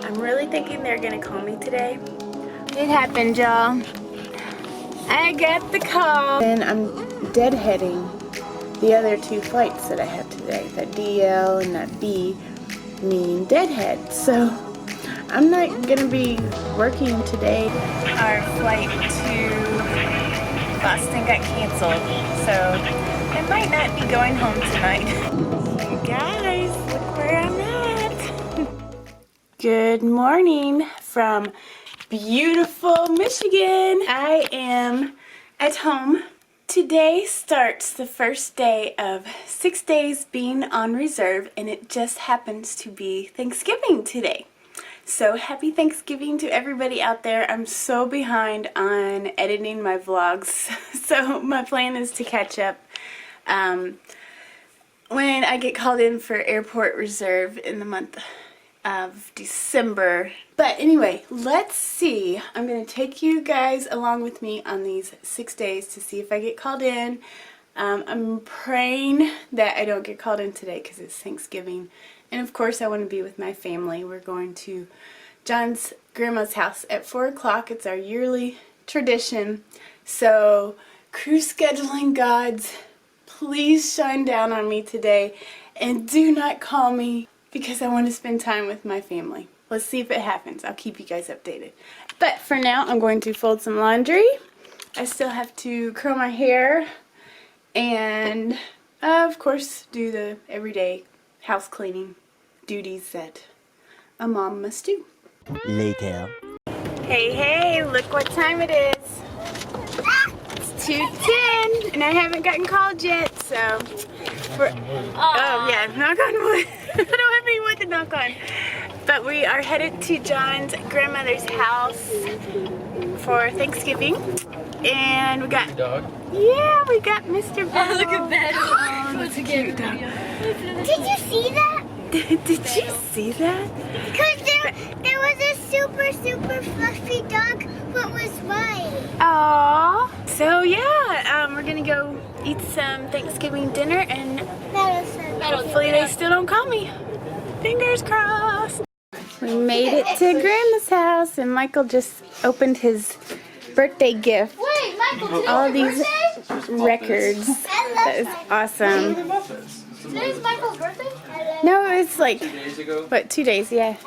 I'm really thinking they're gonna call me today. It happened, y'all. I got the call. And I'm deadheading the other two flights that I have today. That DL and that B mean deadhead. So I'm not gonna be working today. Our flight to Boston got canceled, so I might not be going home tonight. You guys, look where I'm at. Good morning from beautiful Michigan. I am at home. Today starts the first day of 6 days being on reserve, and it just happens to be Thanksgiving today. So happy Thanksgiving to everybody out there. I'm so behind on editing my vlogs, so my plan is to catch up when I get called in for airport reserve in the month of December. But anyway, let's see. I'm going to take you guys along with me on these 6 days to see if I get called in. I'm praying that I don't get called in today because it's Thanksgiving. And of course I want to be with my family. We're going to John's grandma's house at 4 o'clock. It's our yearly tradition. So crew scheduling gods, please shine down on me today and do not call me because I want to spend time with my family. Let's see if it happens. I'll keep you guys updated. But for now, I'm going to fold some laundry. I still have to curl my hair and of course do the everyday house cleaning duties that a mom must do. Later. Hey, look what time it is. It's 2:10 and I haven't gotten called yet, so oh yeah, knock on wood. I don't have any wood to knock on. But we are headed to John's grandmother's house for Thanksgiving. And we got we got Mr. Bell. Oh, look at that. Oh, that's a cute dog. Did you see that? Did you see that? Because there was a super fluffy dog but was white. Aww. So yeah, we're gonna go eat some Thanksgiving dinner and hopefully they still don't call me. Fingers crossed. We made it to Grandma's house and Michael just opened his birthday gift. Wait, Michael, all these records. That is awesome. Today's Michael's birthday? No, it's like, what, 2 days, yeah.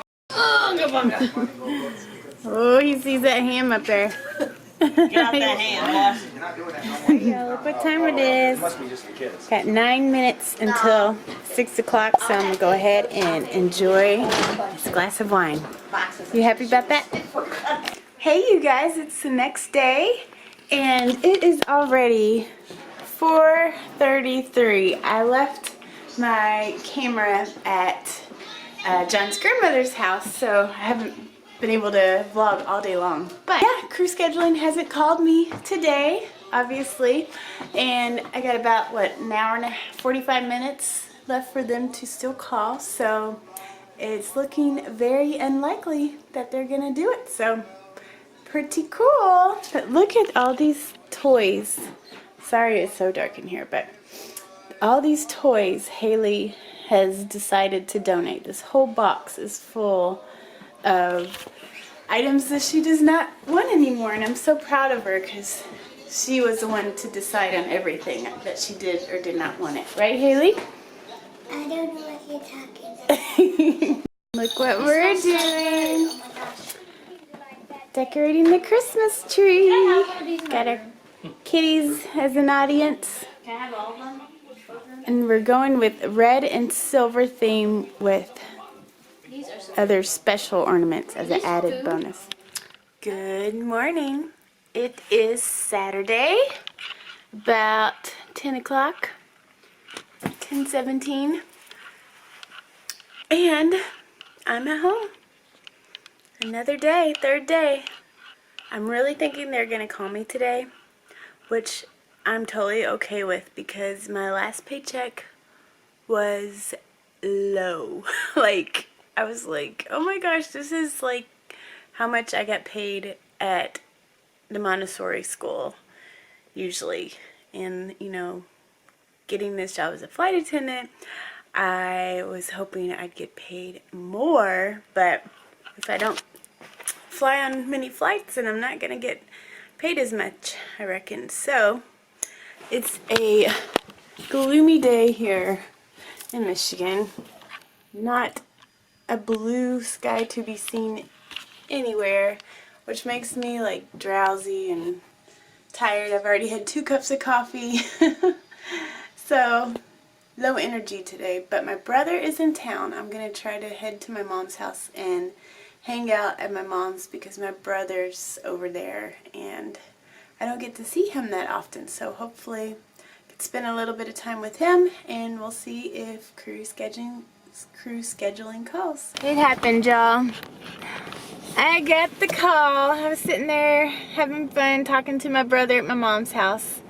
Oh, he sees that ham up there. Get out that hand, boss. Yeah, look what time it is. Got 9 minutes until 6 o'clock, so I'm going to go ahead and enjoy this glass of wine. You happy about that? Hey you guys, it's the next day, and it is already 4:33. I left my camera at John's grandmother's house, so I haven't been able to vlog all day long. But yeah, crew scheduling hasn't called me today, obviously, and I got about, what, an hour and 45 minutes left for them to still call, so it's looking very unlikely that they're gonna do it, so pretty cool. But look at all these toys. Sorry it's so dark in here, but all these toys Haley has decided to donate. This whole box is full of items that she does not want anymore, and I'm so proud of her because she was the one to decide on everything that she did or did not want it. Right, Haley? I don't know what you're talking about. Look what we're doing. Decorating the Christmas tree. Got our kitties as an audience. Can I have all of them? And we're going with red and silver theme with other special ornaments as an added bonus. Good morning. It is Saturday, about 10 o'clock, 10:17, and I'm at home. Another day, third day. I'm really thinking they're gonna call me today, which I'm totally okay with because my last paycheck was low. Like, I was like, oh my gosh, this is like how much I got paid at the Montessori school usually. And, you know, getting this job as a flight attendant, I was hoping I'd get paid more, but if I don't fly on many flights, and I'm not gonna get paid as much, I reckon. So it's a gloomy day here in Michigan. Not a blue sky to be seen anywhere, which makes me like drowsy and tired. I've already had 2 cups of coffee. So low energy today, but my brother is in town. I'm gonna try to head to my mom's house and hang out at my mom's because my brother's over there and I don't get to see him that often, so hopefully I can spend a little bit of time with him, and we'll see if crew scheduling calls. It happened, y'all. I got the call. I was sitting there having fun talking to my brother at my mom's house,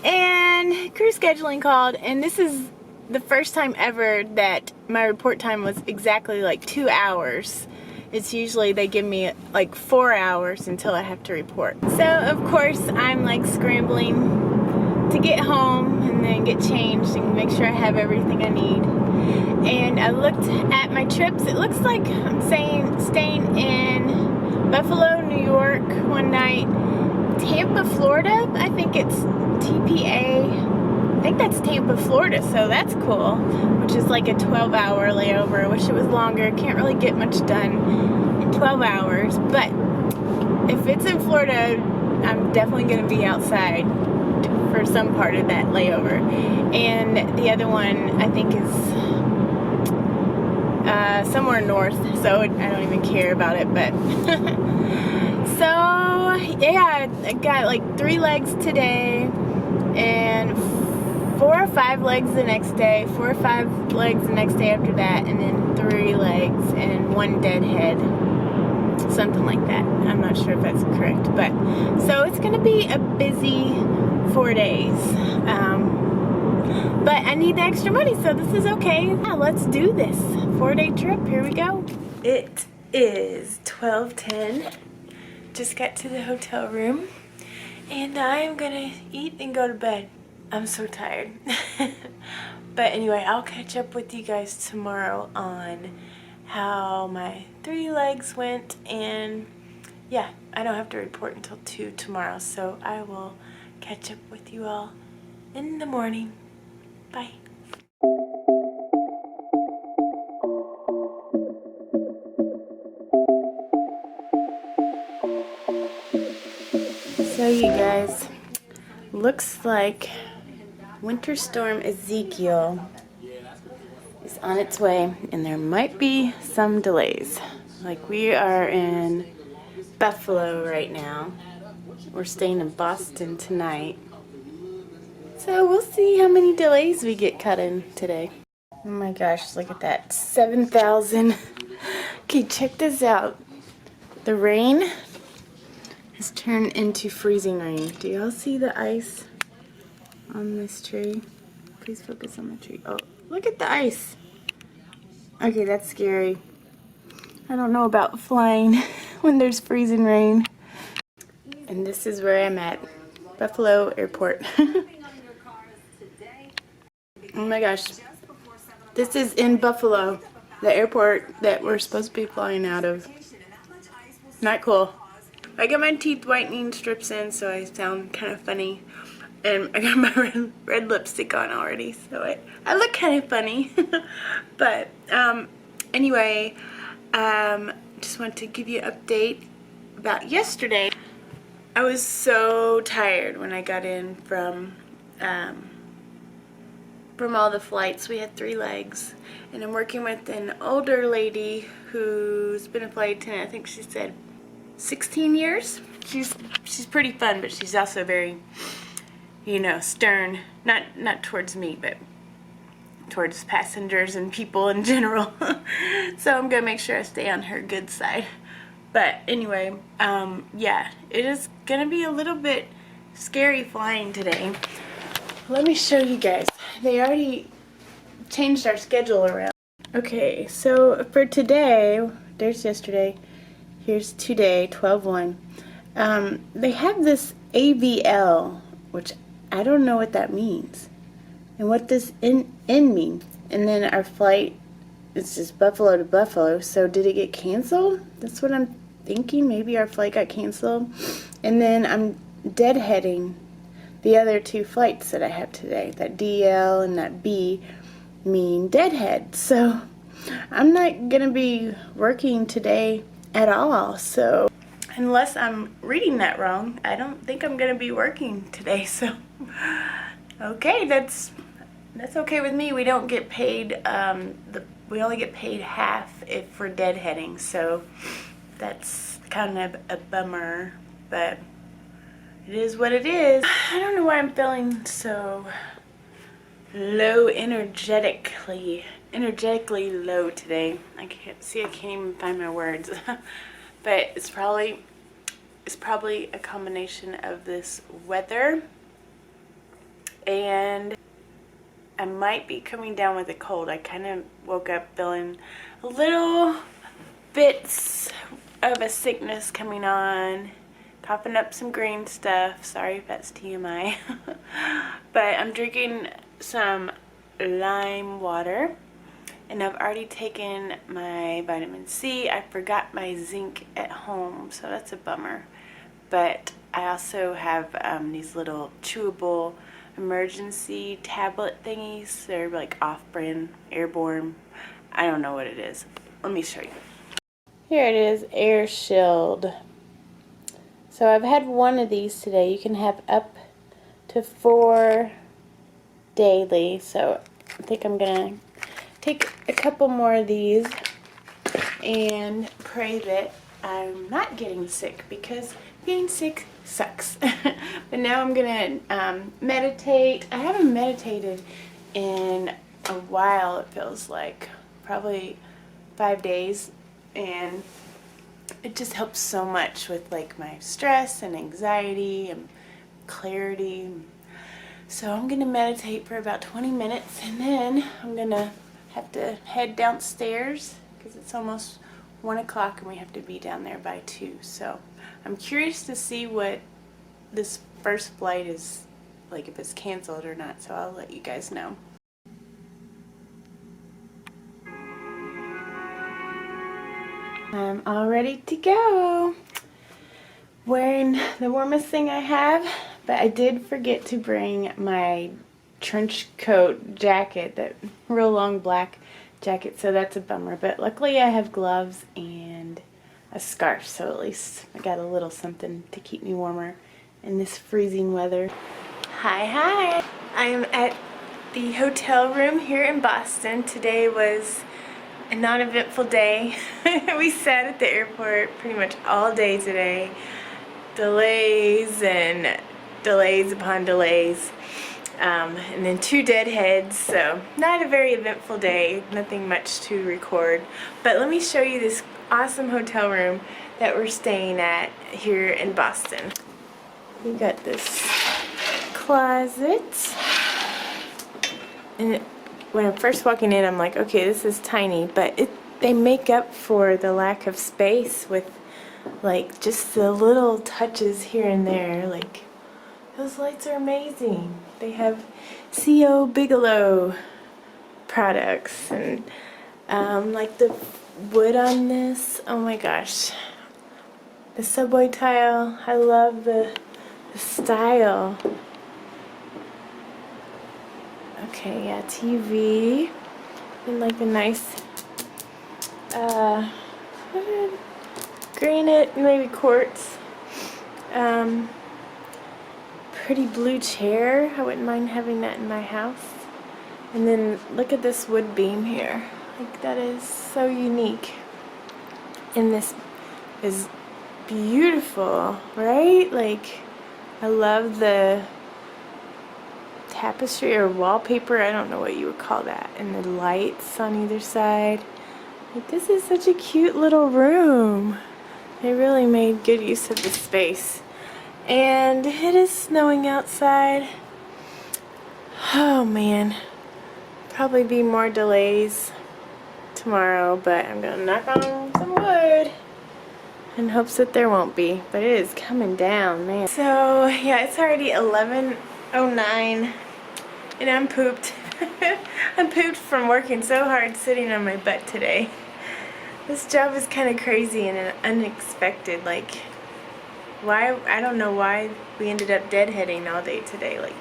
and crew scheduling called, and this is the first time ever that my report time was exactly like 2 hours. It's usually they give me like 4 hours until I have to report. So of course I'm like scrambling to get home and then get changed and make sure I have everything I need. And I looked at my trips. It looks like I'm staying in Buffalo, New York one night, Tampa, Florida. I think it's TPA. I think that's Tampa, Florida, so that's cool, which is like a 12-hour layover. I wish it was longer. Can't really get much done in 12 hours, but if it's in Florida, I'm definitely going to be outside for some part of that layover. And the other one, I think, is somewhere north, so I don't even care about it, but so yeah, I got like 3 legs today and 4 or 5 legs the next day, 4 or 5 legs the next day after that, and then 3 legs and 1 dead head, something like that. I'm not sure if that's correct, but so it's gonna be a busy 4 days, but I need the extra money, so this is okay. Yeah, let's do this 4-day trip. Here we go. It is 12:10. Just got to the hotel room, and I'm gonna eat and go to bed. I'm so tired. But anyway, I'll catch up with you guys tomorrow on how my 3 legs went, and yeah, I don't have to report until 2 tomorrow, so I will catch up with you all in the morning. Bye. So you guys, looks like Winter Storm Ezekiel is on its way, and there might be some delays. Like, we are in Buffalo right now. We're staying in Boston tonight. So we'll see how many delays we get cut in today. Oh my gosh, look at that. 7,000. Okay, check this out. The rain has turned into freezing rain. Do y'all see the ice on this tree? Please focus on the tree. Oh, look at the ice. Okay, that's scary. I don't know about flying when there's freezing rain. And this is where I'm at. Buffalo Airport. Oh my gosh. This is in Buffalo, the airport that we're supposed to be flying out of. Not cool. I got my teeth whitening strips in, so I sound kind of funny. And I got my red lipstick on already, so I look kind of funny. But anyway, just want to give you an update about yesterday. I was so tired when I got in from all the flights. We had 3 legs, and I'm working with an older lady who's been a flight attendant. I think she said 16 years. She's pretty fun, but she's also very, you know, stern. Not towards me, but towards passengers and people in general. So I'm gonna make sure I stay on her good side. But anyway, yeah, it is gonna be a little bit scary flying today. Let me show you guys. They already changed our schedule around. Okay, so for today, there's yesterday, here's today, 12/1. They have this AVL, which I don't know what that means, and what this N means. And then our flight it's just Buffalo to Buffalo. So did it get canceled? That's what I'm thinking. Maybe our flight got canceled. And then I'm deadheading the other 2 flights that I have today. That DL and that B mean deadhead. So I'm not going to be working today at all. So unless I'm reading that wrong, I don't think I'm going to be working today. So okay, that's okay with me. We don't get paid, we only get paid half if we're deadheading. So that's kind of a bummer, but it is what it is. I don't know why I'm feeling so low energetically low today. I can't even find my words. But it's probably a combination of this weather, and I might be coming down with a cold. I kind of woke up feeling a little bits of a sickness coming on, coughing up some green stuff. Sorry if that's TMI. But I'm drinking some lime water, and I've already taken my vitamin C. I forgot my zinc at home, so that's a bummer. But I also have these little chewable emergency tablet thingies. They're like off-brand, airborne. I don't know what it is. Let me show you. Here it is, Air Shield. So I've had one of these today. You can have up to 4 daily. So I think I'm gonna take a couple more of these and pray that I'm not getting sick, because being sick sucks. But now I'm gonna meditate. I haven't meditated in a while. It feels like probably 5 days, and it just helps so much with like my stress and anxiety and clarity. So I'm gonna meditate for about 20 minutes, and then I'm gonna have to head downstairs because it's almost 1 o'clock and we have to be down there by 2. So I'm curious to see what this first flight is like, if it's canceled or not. So I'll let you guys know. I'm all ready to go. Wearing the warmest thing I have, but I did forget to bring my trench coat jacket, that real long black jacket, so that's a bummer. But luckily I have gloves and a scarf, so at least I got a little something to keep me warmer in this freezing weather. Hi. I am at the hotel room here in Boston. Today was a non-eventful day. We sat at the airport pretty much all day today. Delays and delays upon delays. And then 2 deadheads, so not a very eventful day, nothing much to record. But let me show you this awesome hotel room that we're staying at here in Boston. We got this closet, and when I'm first walking in, I'm like, okay, this is tiny, but they make up for the lack of space with like just the little touches here and there. Like, those lights are amazing. They have C.O. Bigelow products, and like the wood on this, oh my gosh. The subway tile, I love the style. Okay, yeah, TV, and like a nice granite, maybe quartz. Pretty blue chair. I wouldn't mind having that in my house. And then look at this wood beam here. Like, that is so unique. And this is beautiful, right? Like, I love the tapestry or wallpaper. I don't know what you would call that. And the lights on either side. Like, this is such a cute little room. They really made good use of the space. And it is snowing outside. Oh man, probably be more delays tomorrow, but I'm gonna knock on some wood in hopes that there won't be. But it is coming down, man. So yeah, it's already 11:09 and I'm pooped. I pooped from working so hard sitting on my butt today. This job is kind of crazy and unexpected. Like, why? I don't know why we ended up deadheading all day today. Like,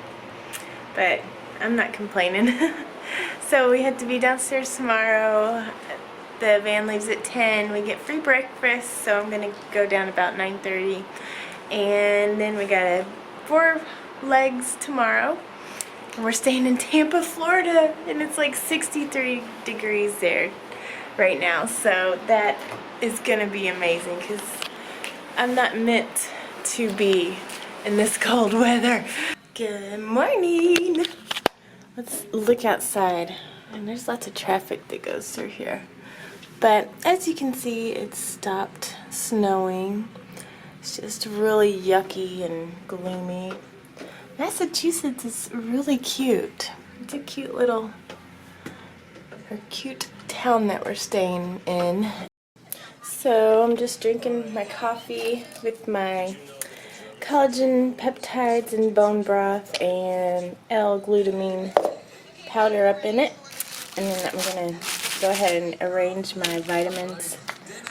but I'm not complaining. So we have to be downstairs tomorrow. The van leaves at 10. We get free breakfast, so I'm gonna go down about 9:30. And then we got 4 legs tomorrow. And we're staying in Tampa, Florida, and it's like 63 degrees there right now. So that is gonna be amazing because I'm not meant to be in this cold weather. Good morning. Let's look outside, and there's lots of traffic that goes through here. But as you can see, it's stopped snowing. It's just really yucky and gloomy. Massachusetts is really cute. It's a cute town that we're staying in. So I'm just drinking my coffee with my collagen peptides and bone broth and L-glutamine powder up in it. And then I'm gonna go ahead and arrange my vitamins,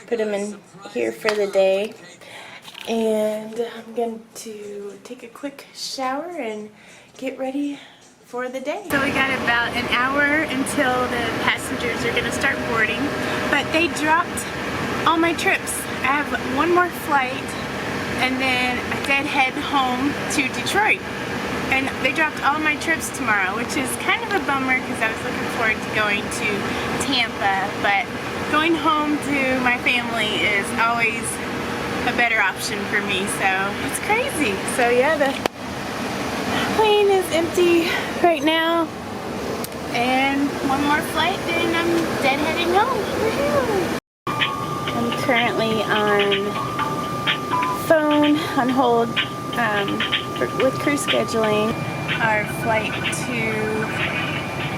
put them in here for the day, and I'm going to take a quick shower and get ready for the day. So we got about an hour until the passengers are going to start boarding, but they dropped all my trips. I have one more flight and then I deadhead home to Detroit. And they dropped all my trips tomorrow, which is kind of a bummer because I was looking forward to going to Tampa, but going home to my family is always a better option for me, so it's crazy. So yeah, the plane is empty right now, and one more flight, then I'm deadheading home. Woohoo! I'm currently on phone on hold with crew scheduling. Our flight to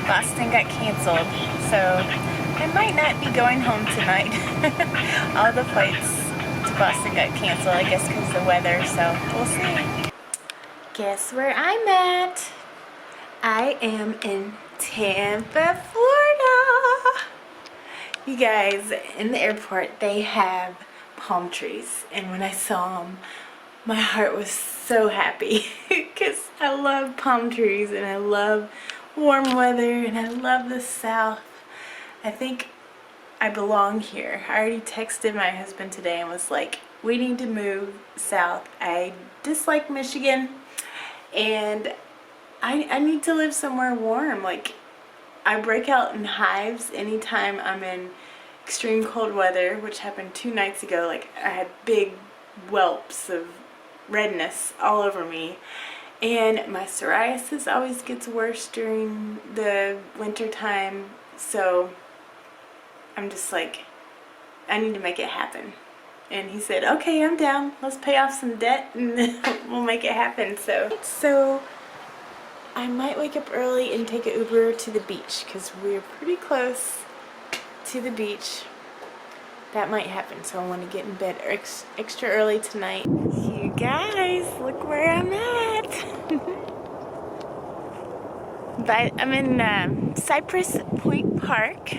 Boston got canceled, so I might not be going home tonight. All the flights to Boston got canceled, I guess because of the weather, so we'll see. Guess where I'm at? I am in Tampa, Florida. You guys, in the airport they have palm trees, and when I saw them, my heart was so happy because I love palm trees and I love warm weather and I love the South. I think I belong here. I already texted my husband today and was like, we need to move south. I dislike Michigan and I need to live somewhere warm. Like, I break out in hives anytime I'm in extreme cold weather, which happened 2 nights ago. Like, I had big whelps of redness all over me, and my psoriasis always gets worse during the winter time, so I'm just like, I need to make it happen. And he said, okay, I'm down, let's pay off some debt and we'll make it happen. So I might wake up early and take an Uber to the beach because we're pretty close to the beach. That might happen, so I want to get in bed extra early tonight. You guys, look where I'm at. But I'm in Cypress Point Park.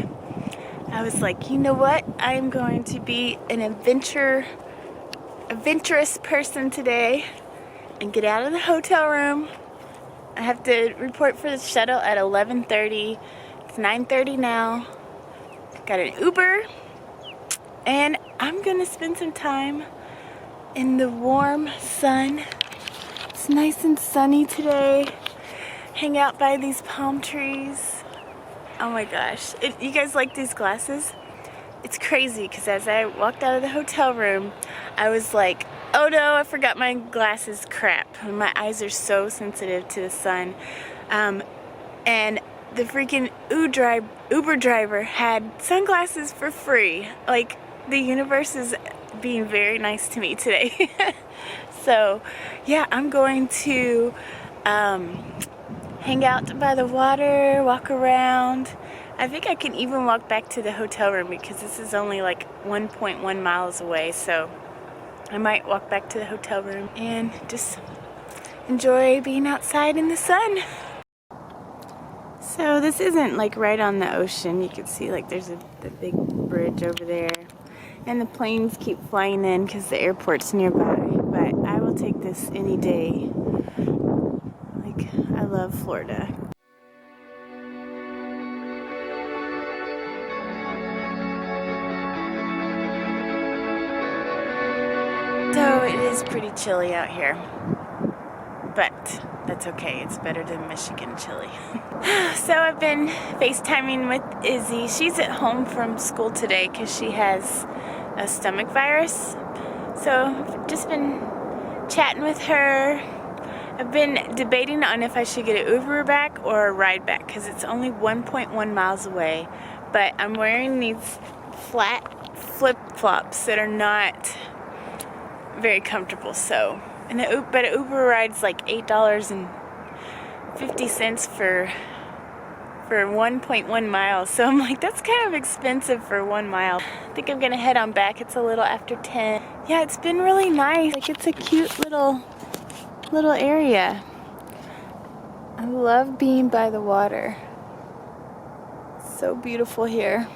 I was like, you know what? I'm going to be an adventurous person today and get out of the hotel room. I have to report for the shuttle at 11:30. It's 9:30 now. Got an Uber. And I'm gonna spend some time in the warm sun. It's nice and sunny today. Hang out by these palm trees. Oh my gosh. You guys like these glasses? It's crazy because as I walked out of the hotel room, I was like, oh no, I forgot my glasses. Crap. My eyes are so sensitive to the sun. And the freaking Uber driver had sunglasses for free. Like, the universe is being very nice to me today. So yeah, I'm going to hang out by the water, walk around. I think I can even walk back to the hotel room because this is only like 1.1 miles away, so I might walk back to the hotel room and just enjoy being outside in the sun. So this isn't like right on the ocean. You can see like there's the big bridge over there. And the planes keep flying in because the airport's nearby. But I will take this any day. Like, I love Florida. So it is pretty chilly out here. But that's okay. It's better than Michigan chilly. So I've been FaceTiming with Izzy. She's at home from school today because she has a stomach virus. So I've just been chatting with her. I've been debating on if I should get an Uber back or a ride back because it's only 1.1 miles away. But I'm wearing these flat flip-flops that are not very comfortable. So, but an Uber ride's like $8.50 for 1.1 miles. So I'm like, that's kind of expensive for 1 mile. I think I'm gonna head on back. It's a little after 10. Yeah, it's been really nice. Like, it's a cute little area. I love being by the water. It's so beautiful here.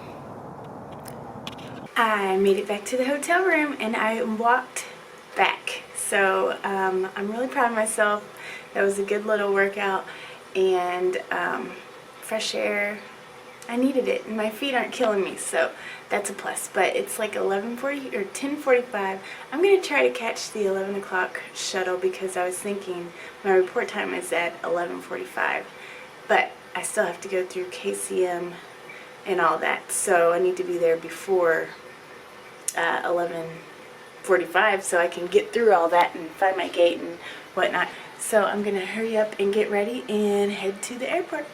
I made it back to the hotel room and I walked back. So I'm really proud of myself. That was a good little workout, and fresh air. I needed it, and my feet aren't killing me, so that's a plus. But it's like 11:40 or 10:45. I'm gonna try to catch the 11 o'clock shuttle because I was thinking my report time is at 11:45, but I still have to go through KCM and all that, so I need to be there before 11:45 so I can get through all that and find my gate and whatnot. So I'm gonna hurry up and get ready and head to the airport.